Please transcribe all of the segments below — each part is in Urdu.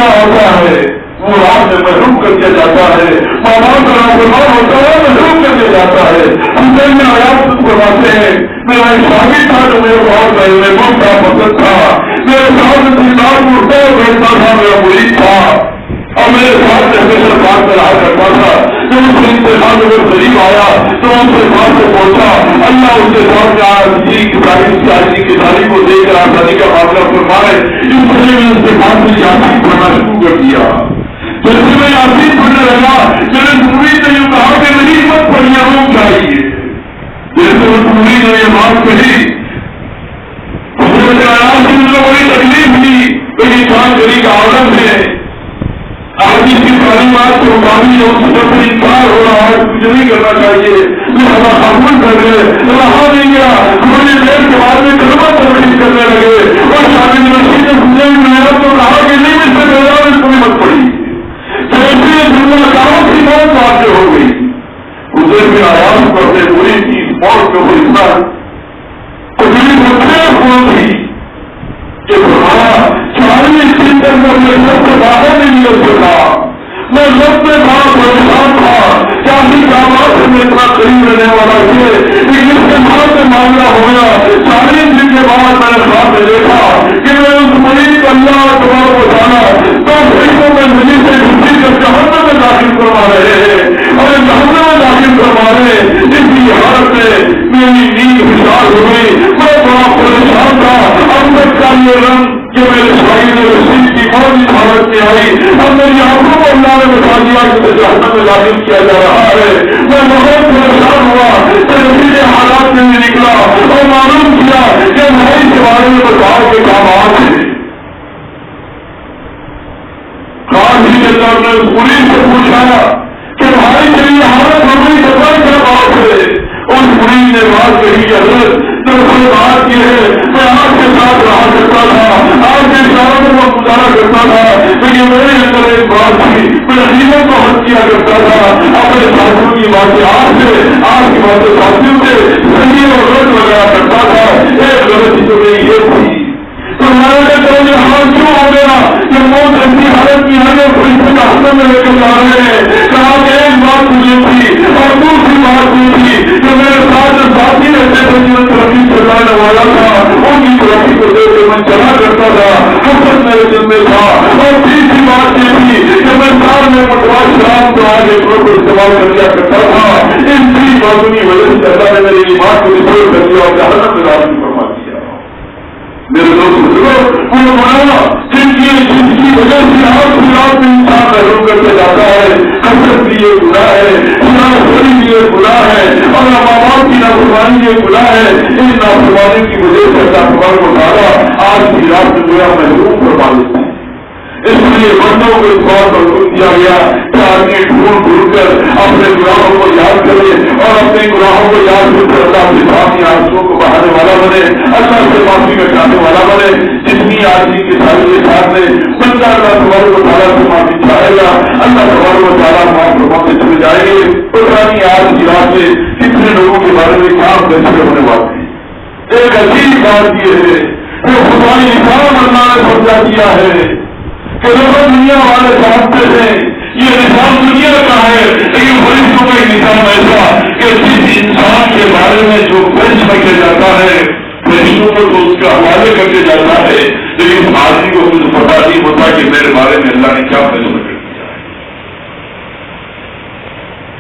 مدینہ ہوتا ہے وہ رات میں محروم کر دیا جاتا ہے، ماں باپ کا نافرمان ہوتا ہے محروم کر دیا جاتا ہے۔ حسین میں آیات فرماتے ہیں میرا ایک شاگرد تھا جو میرے بہت محبوب تھا، پسند تھا، میرے ساتھ دیدار اٹھتا بیٹھتا تھا، میرا مرید تھا اور میرے ساتھ ہمیشہ بات میں رہا کرتا تھا۔ جب اس انتخاب میں قریب آیا تو ان سے بات سے پہنچا، اللہ اس کے سامنے آیا جی کی تعلیم کو دیکھ کر آسانی کا معاملہ فرمائے، اس لیے میں اس کے بعد سے یاسین پڑھنا شروع کر دیا۔ جیسے میں یاسین پڑھنے لگا میرے مرید نے یہ کہا کہ نہیں مت پڑھنا روک چاہیے۔ جیسے اس مرید نے یہ بات کہی بڑی تکلیف دی، کوئی انسان گری کا عالم ہے، آج اس کی تعلیمات کو مقامی اور سب سے انکار ہو رہا ہے، کچھ نہیں کرنا چاہیے، لہٰذا قبول کر لے۔ رہا نہیں گیا، تھوڑی دیر کے بعد میں کلمہ تبلیغ کرنے لگے اور شاگرد رشید نے سننے میں تو کہا کہ نہیں اس سے بیدار اس کو بھی مت پڑی، جیسے دنیا کاروں کی موت واقع ہو گئی۔ اسے بھی آیات پڑھتے ہوئی چیز موت میں وہ اتنا تکلیف ہوتی کہ فرمایا 40 دن تک میں اپنے سب سے باہر نہیں نکل سکا، میں سب سے بڑا پریشان تھا، چاہیے کامات سے میں اتنا قریب رہنے والا تھے، لیکن اس کے بعد سے معاملہ ہو گیا۔ 40 دن کے بعد میں نے خواب میں دیکھا کہ میں اس مریض کو اللہ تبارک و تعالیٰ تو فرشتوں میں نبی سے چھٹی کر جہنم میں داخل کروا رہے ہیں اور جہنم میں داخل کروا رہے ہیں۔ اس کی حالت میں میری نیند خوشحال ہو گئی، میں بڑا پریشان تھا۔ اب تک کا یہ رنگ کہ میرے شاہد رشید کی بہت ہی حالت میں آئی، اب میری آنکھوں کو اللہ نے بتا دیا کہ مجھے جہنم میں داخل کیا جا رہا ہے۔ میں بہت پریشان ہوا، نتیجے حالات میں بھی نکلا اور معلوم کیا کہ بھائی کے بارے میں بتاؤ کے کام آتے ہیں۔ قاضی نے اس پولیس سے پوچھا کہ بھائی میری حالت ہو گئی تو کیا بات ہے؟ اس پولیس نے بات کہی کہ حضرت دراصل بات یہ ہے میں آپ کے ساتھ رہا کرتا تھا، آپ کے اشاروں کو گزارا کرتا تھا، لیکن میرے اندر ایک بات تھی، میں حکیموں کو حق کیا کرتا تھا، اپنے ساتھیوں کی باتیں آپ کی باتیں ساتھیوں سے صحیح اور غلط لگایا کرتا تھا۔ ایک غلطی تو میری یہ تھی تو میں نے کہا حال کیوں ہو گیا کہ موت ایسی حالت کی ہے پولیس کے ہاتھوں میں لے کر جا رہے ہیں۔ کہا کہ ایک بات مجھے تھی اور دوسری بات یہ تھی کہ میرے ساتھ ساتھی رہتے تھے جنہیں ترقی چلانے والا تھا، ان کی ترقی کو دیکھ کے میں چلا کرتا تھا، حسن میرے دل میں تھا۔ اور تیسری بات یہ تھی کہ میں سال میں پٹوا شراب کو آگے کو استعمال کر لیا کرتا تھا۔ ان تین باتوں کی وجہ سے اللہ نے میری بات کو نچوڑ کر دیا اور جہنم میں داخل فرما دیا۔ میرے دوست وہ بنانا جن کی وجہ سے آپ میں انسان محروم کرتے جاتا ہے، حسرت بھی یہ گناہ ہے، خوری بھی یہ گناہ ہے اور ماں باپ کی نافرمانی یہ گناہ ہے۔ ان نافرمانی کی وجہ سے اللہ تبارک و تعالیٰ آج کی رات میں گویا محروم فرما دیتے ہیں۔ اس لیے بندوں کو اس بات پر حکم دیا گیا کہ آدمی ڈھونڈ کر اپنے گناہوں کو یاد کرے اور اپنے گناہوں کو یاد کر کے اللہ کے سامنے آنسوؤں کو بہانے والا بنے، اللہ سے معافی کا چاہنے والا بنے۔ جتنی آدمی کے ساتھ کے سامنے بندہ اللہ تبارک و تعالیٰ سے معافی چاہے گا، اللہ تبارک و تعالیٰ معاف فرماتے چلے جائیں گے۔ پرانی آج کی رات میں کتنے لوگوں کے بارے میں کیا فیصلے ہونے والے ہیں۔ ایک عجیب بات یہ ہے کہ خدائی نظام اللہ نے سمجھا دیا ہے کہ لوگ دنیا والے سمجھتے ہیں یہ نظام دنیا کا ہے، لیکن فرشتوں کا نظام ایسا کہ جس انسان کے بارے میں جو فیصلہ کیا جاتا ہے فرشتوں کو تو اس کا حوالے کر کے جاتا ہے، لیکن اس آدمی کو کچھ پتا نہیں ہوتا کہ میرے بارے میں اللہ نے کیا فیصلہ کر دیا ہے۔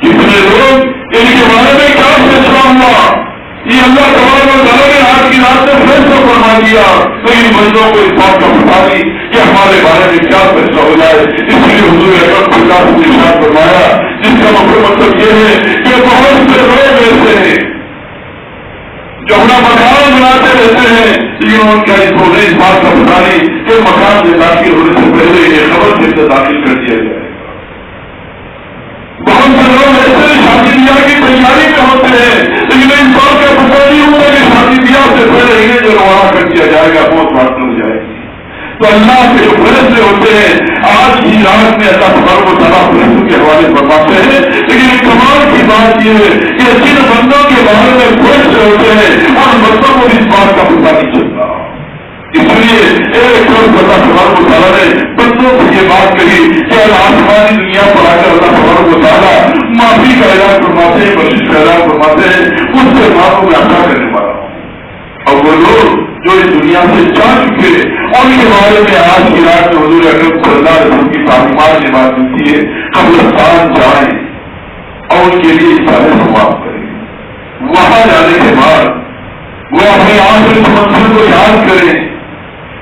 کتنے لوگ ان کے بارے میں کیا فیصلہ ہوا یہ اللہ تبارک و تعالیٰ نے آج کی رات میں فیصلہ فرما دیا، لیکن بندوں کو اس بات کا پتا نہیں کہ ہمارے بارے میں کیا فیصلہ ہو جائے۔ اس لیے حضور اکرم صلی اللہ علیہ وسلم نے ارشاد فرمایا جس کا مطلب یہ ہے کہ بہت سے لوگ ایسے ہیں جو اپنا مکان بناتے رہتے ہیں، لیکن ان کا اس بات کا پتا نہیں کہ مکان میں داخل ہونے سے پہلے یہ خبر سے داخل کر دیا جائے۔ بہت سے لوگ ایسے شادی بیاہ کی تیاری میں ہوتے ہیں، لیکن اس بات کا پتا نہیں ہوتا کہ شادی بیاہ سے پہلے انہیں جو روانہ کر دیا جائے گا بہت بات ہو جائے گی۔ تو اللہ کے جو فیصلے ہوتے ہیں آج کی رات میں اللہ تبارک و تعالیٰ فیصلوں کے حوالے فرماتے ہیں، لیکن کمال کی بات یہ ہے کہ جن بندوں کے بارے میں فیصلے ہوتے ہیں اور بندوں کو اس بات کا پتا نہیں چلتا۔ اس لیے ایک اللہ تبارک و تعالیٰ نے بندوں سے یہ بات کہی کہ آسمانی دنیا پر آ کر اللہ تبارک و تعالیٰ معافی کا اعلان فرماتے ہیں، بخشش کا اعلان فرماتے ہیں، اس سے معافوں میں عطا کرنے والا ہوں۔ اور وہ لوگ جو اس دنیا سے جا چکے ان کے بارے میں آج کی رات میں حضور اکرم صلی اللہ علیہ وسلم کی تعلیمات سے بات ملتی ہے، قبرستان جائیں اور ان کے لیے اشارے ثواب کریں۔ وہاں جانے کے بعد وہ اپنے آخری منزل کو یاد کریں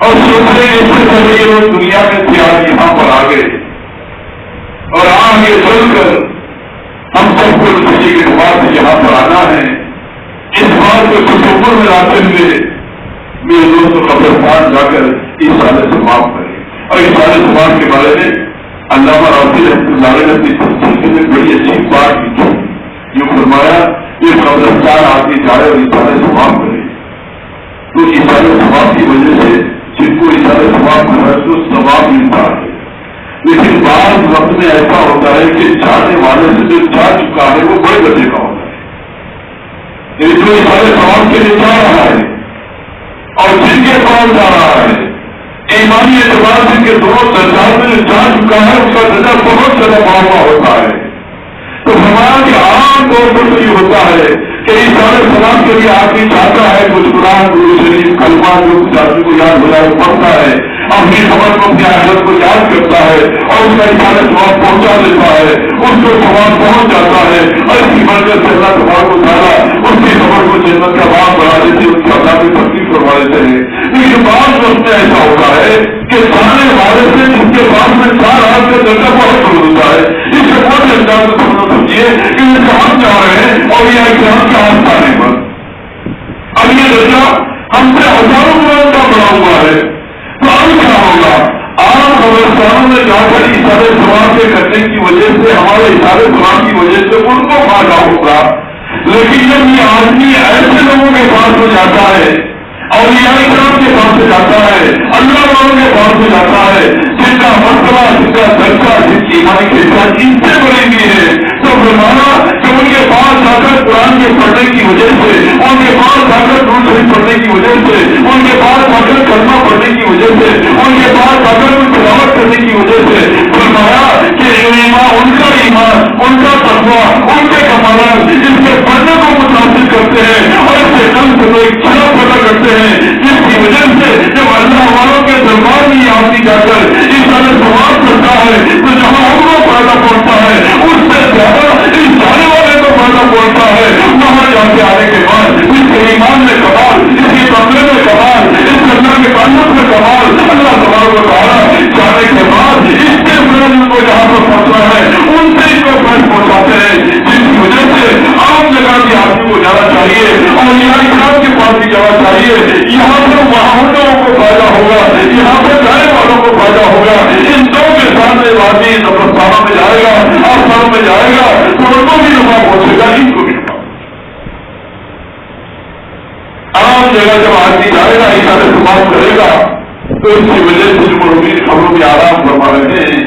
اور سوچیں اس سے پہلے یہ لوگ دنیا میں تھے، آج یہاں پر آ گئے اور آگے چل کر ہم سب کو کسی کے بعد سے یہاں پر آنا ہے۔ اس بات کو تصور میں لاتے ہوئے میرے دوست قبرستان جا کر اس سال سے معاف کریں۔ اور اس سال سماج کے بارے میں علامہ راضی رحمۃ اللہ علیہ نے اپنی تفسیر میں بڑی اچھی بات کی، جو فرمایا یہ قبرستان آدمی جائے اور اس سال سے معاف کرے تو اس سال ثواب کی وجہ سے جن کو اس سال ثواب ملا ہے تو ثواب ملتا ہے، لیکن بعض وقت میں ایسا ہوتا ہے کہ جانے والے سے جو جا چکا ہے وہ بڑے درجے کا ہوتا ہے، جو اس سال ثواب کے لیے جا رہا ہے اور جن کے پاس جا رہا ہے ایمانی اعتبار سے کے دونوں درجات میں جو جا چکا ہے اس کا درجہ بہت زیادہ بڑا ہوتا ہے۔ تو ہمارا کہ عام طور پر تو یہ ہوتا ہے کہ اس سارے سلام کے لیے آدمی چاہتا ہے کچھ قرآن درود شریف کلمہ جو کچھ آدمی کو یاد ہو جائے پڑھتا ہے، اپنی خبر کو اپنی آخرت کو یاد کرتا ہے اور اس کا اشارہ ثواب پہنچا دیتا ہے، اس کو ثواب پہنچ جاتا ہے اور اس کی برکت سے اللہ تبارک و تعالیٰ اس کی خبر کو جنت کا باغ بنا دیتے ہیں، اس کی اللہ کی تکلیف کروا دیتے ہیں۔ لیکن بعض وقت میں ایسا ہوتا ہے کہ جانے والے سے جس کے پاس میں 4 ہاتھ کا درجہ بہت بڑھ ہوتا ہے، اس سے بہت انداز سے سمجھیے کہ ہم جا رہے ہیں اور یہ ایگزام کا حادثہ نہیں بن، اب یہ درجہ ہم سے ہزاروں گنا کا بڑا ہوا ہے تو اب کیا ہوگا؟ عام قبرستانوں میں جا کر اشارے ثواب کے کرنے کی وجہ سے ہمارے اشارے ثواب کی وجہ سے ان کو فائدہ ہوگا، لیکن جب یہ آدمی ایسے لوگوں کے پاس میں جاتا ہے اور یہ اکرام کے پاس سے جاتا ہے، اللہ والوں کے پاس سے جاتا ہے، جن کا مرتبہ جن کا درجہ جن کی ایمانی خدمت ان سے بڑی بھی ہے، تو فرمانا کہ ان کے پاس جا کر قرآن کے پڑھنے کی وجہ سے، ان کے پاس جا کر درود شریف پڑھنے کی وجہ سے، ان کے پاس جا کر کلمہ پڑھنے کی وجہ سے، ان کے پاس جا کر تلاوت کرنے کی وجہ سے فرمایا کہ ان کا ایمان، ان کا تقویٰ، ان کے کمالات اس کے پڑھنے کو متاثر کرتے ہیں اور اس سے کم سے ایک چھڑا پیدا کرتے ہیں، جس کی وجہ سے جب اللہ والوں کے دربار میں یہ آدمی جا کر اس طرح سوال کرتا ہے تو جہاں ہم کو فائدہ پہنچتا ہے اس سے زیادہ اس جانے والے کو فائدہ پہنچتا ہے۔ وہاں جا کے آنے کے بعد اس کے ایمان میں کمال، اس کے قبلے میں کمال، اس اللہ کے تعلق میں کمال، اللہ تبارک و تعالیٰ جانے کے بعد اس کے بلند کو جہاں پر پہنچنا ہے ان سے اس کو فائدہ پہنچاتے ہیں، جس کی وجہ سے عام جگہ بھی آدمی کو جانا چاہیے اور یہاں اسلام کے پاس بھی جانا چاہیے، یہاں پر وہاں لوگوں کو فائدہ ہوگا، یہاں پر جانے والوں کو فائدہ ہوگا۔ ان دو کے سامنے آدمی قبرستانوں میں جائے گا، آسمانوں میں جائے گا تو ان کو بھی نفع پہنچے گا، ان کو بھی نفع۔ عام جگہ جب آدمی جائے گا اشارے سے بات کرے گا تو اس کی وجہ سے جو مروبین خبروں میں آرام فرما رہے ہیں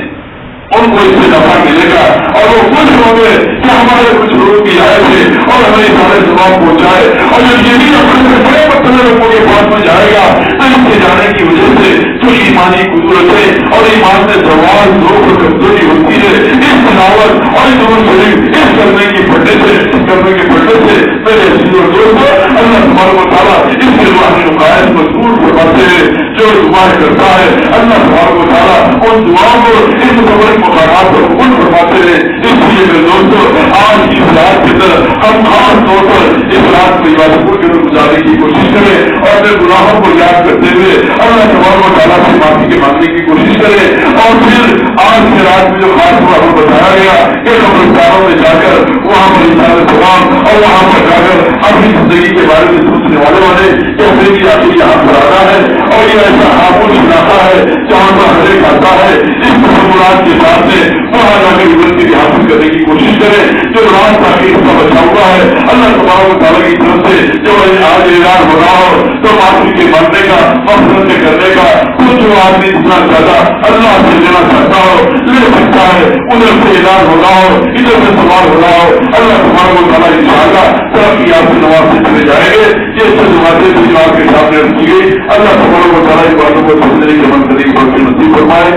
ان کو اس سے نفع ملے گا اور وہ خوش ہوں گے کہ ہمارے کچھ لوگ بھی آئے تھے اور ہمیں سارے ثواب پہنچائے، اور جب یہ بھی اپنے سے بڑے پتلے لوگوں کے پاس میں جائے گا تو ان کے جانے کی وجہ سے جو ایمانی قدرت ہے اور ایمان میں زوال ذوق و کمزوری ہوتی ہے، اس تلاوت اور درود شریف اس کرنے کے پڑھنے سے میرے عزیز اور دوستو اللہ تبارک و تعالیٰ اس کے روحانی نقائص مضبوط فرماتے ہیں۔ جو دعائیں کرتا ہے اللہ تبارک و تعالیٰ ان دعاؤں کو ان متبرک مقامات پر قبول فرماتے ہیں۔ اس لیے میرے دوستو آج کی اس رات کے اندر ہم خاص طور پر اس رات کو عبادت کے اندر گزارنے کی کوشش کریں اور اپنے گناہوں کو یاد کرتے ہوئے اللہ تبارک و تعالیٰ سے معافی کے مانگنے کی کوشش کریں، اور پھر آج کی رات میں جو خاص طور پر بتایا گیا کہ قبرستانوں میں جا کر وہاں پر اشارے ثواب اور وہاں پر جا کر اپنی زندگی کے بارے میں سوچنے والے کیسے بھی آخر یہاں پر آتا ہے اور یہ ایسا آپس علاقہ ہے جہاں پر ہر ایک آتا ہے اس تصورات کے ساتھ میں وہاں جا کے یونیورسٹی حاصل کرنے کی کوشش کریں۔ جو راستہ اس کا بچا ہوا ہے اللہ تبارک و تعالیٰ کی طرف سے جو آج اعلان ہو رہا ہو تو معافی کے ماننے کا مفرت کرنے کا کچھ جو آدمی جتنا زیادہ اللہ سے لینا چاہتا ہو لے سکتا ہے، ادھر سے اعلان ہو رہا ہو ادھر سے سوال ہو رہا ہو اللہ تبارک و تعالیٰ انشاءاللہ ترقی آپ سے نواز سے چلے جائیں گے۔ یہ سب باتیں جو آپ کے سامنے رکھی گئی اللہ تبارک و تعالیٰ کی باتوں کو سمجھنے کے منظر نصیب فرمائے۔